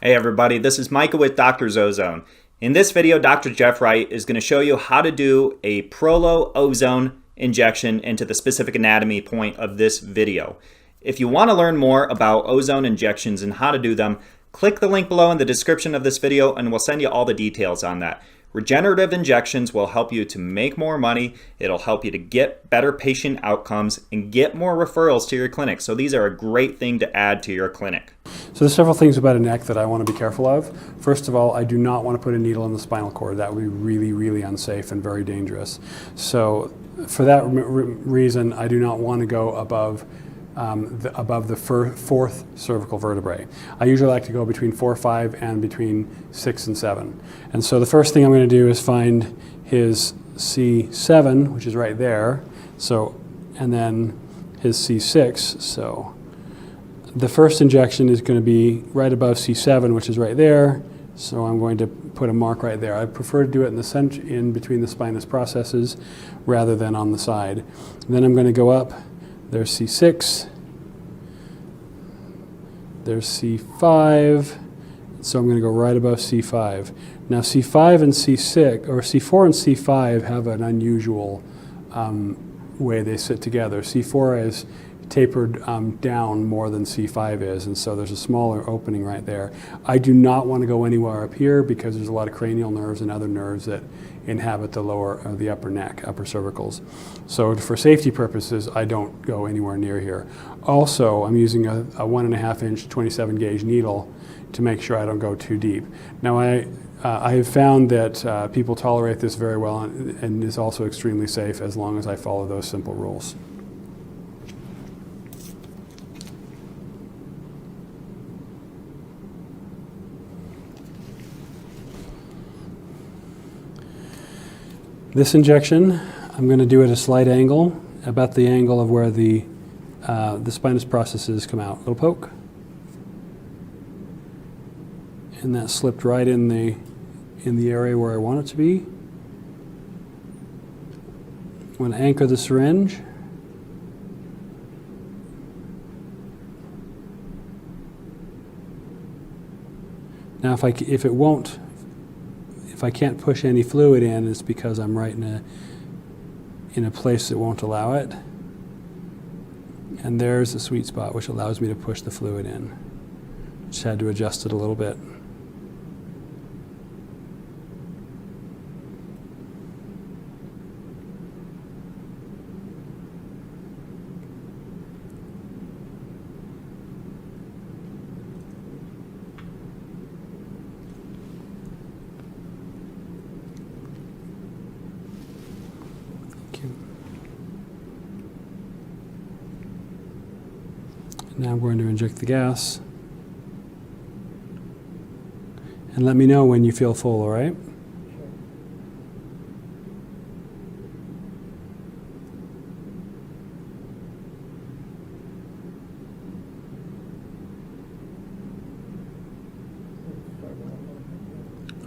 Hey everybody, this is Micah with Dr. Ozone. In this video, Dr. Jeff Wright is going to show you how to do a prolo ozone injection into the specific anatomy point of this video. If you want to learn more about ozone injections and how to do them, click the link below in the description of this video and we'll send you all the details on that. Regenerative injections will help you to make more money. It'll help you to get better patient outcomes and get more referrals to your clinic. So these are a great thing to add to your clinic. So there's several things about a neck that I want to be careful of. First of all, I do not want to put a needle in the spinal cord. That would be really, really unsafe and very dangerous. So for that reason, I do not want to go above the fourth cervical vertebrae. I usually like to go between 4, 5, and between 6 and 7. And so the first thing I'm going to do is find his C7, which is right there. So, and then his C6. So the first injection is going to be right above C7, which is right there. So I'm going to put a mark right there. I prefer to do it in the center, in between the spinous processes, rather than on the side. And then I'm going to go up. There's C6, there's C5, so I'm going to go right above C5. Now C5 and C6, or C4 and C5 have an unusual way they sit together. C4 is tapered down more than C5 is, and so there's a smaller opening right there. I do not want to go anywhere up here because there's a lot of cranial nerves and other nerves that inhabit the upper neck, upper cervicals. So for safety purposes, I don't go anywhere near here. Also, I'm using a 1.5 inch 27 gauge needle to make sure I don't go too deep. Now I have found that people tolerate this very well and is also extremely safe as long as I follow those simple rules. This injection, I'm going to do at a slight angle, about the angle of where the spinous processes come out. Little poke. And that slipped right in the area where I want it to be. I'm going to anchor the syringe. Now if I can't push any fluid in, it's because I'm right in a place that won't allow it. And there's the sweet spot, which allows me to push the fluid in. Just had to adjust it a little bit. Now I'm going to inject the gas. And let me know when you feel full, all right?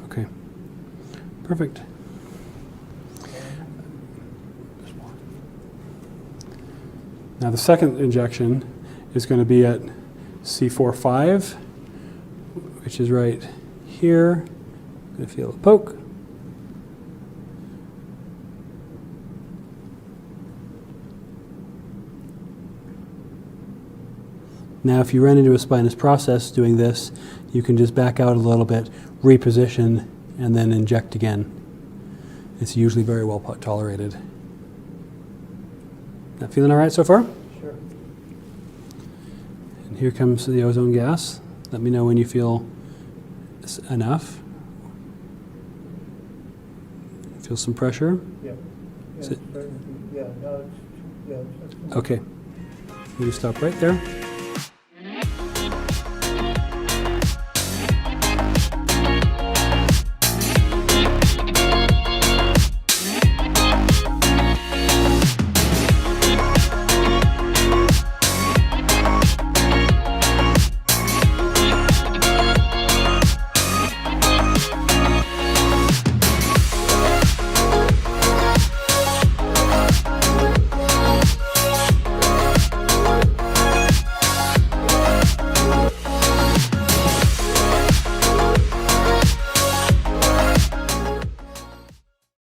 Okay. Perfect. Now the second injection is going to be at C4-5, which is right here. I'm going to feel a poke. Now if you run into a spinous process doing this, you can just back out a little bit, reposition, and then inject again. It's usually very well tolerated. Not feeling all right so far? Sure. And here comes the ozone gas. Let me know when you feel enough. Feel some pressure? Yeah. Is it? Yeah, no, it's, Okay. You stop right there.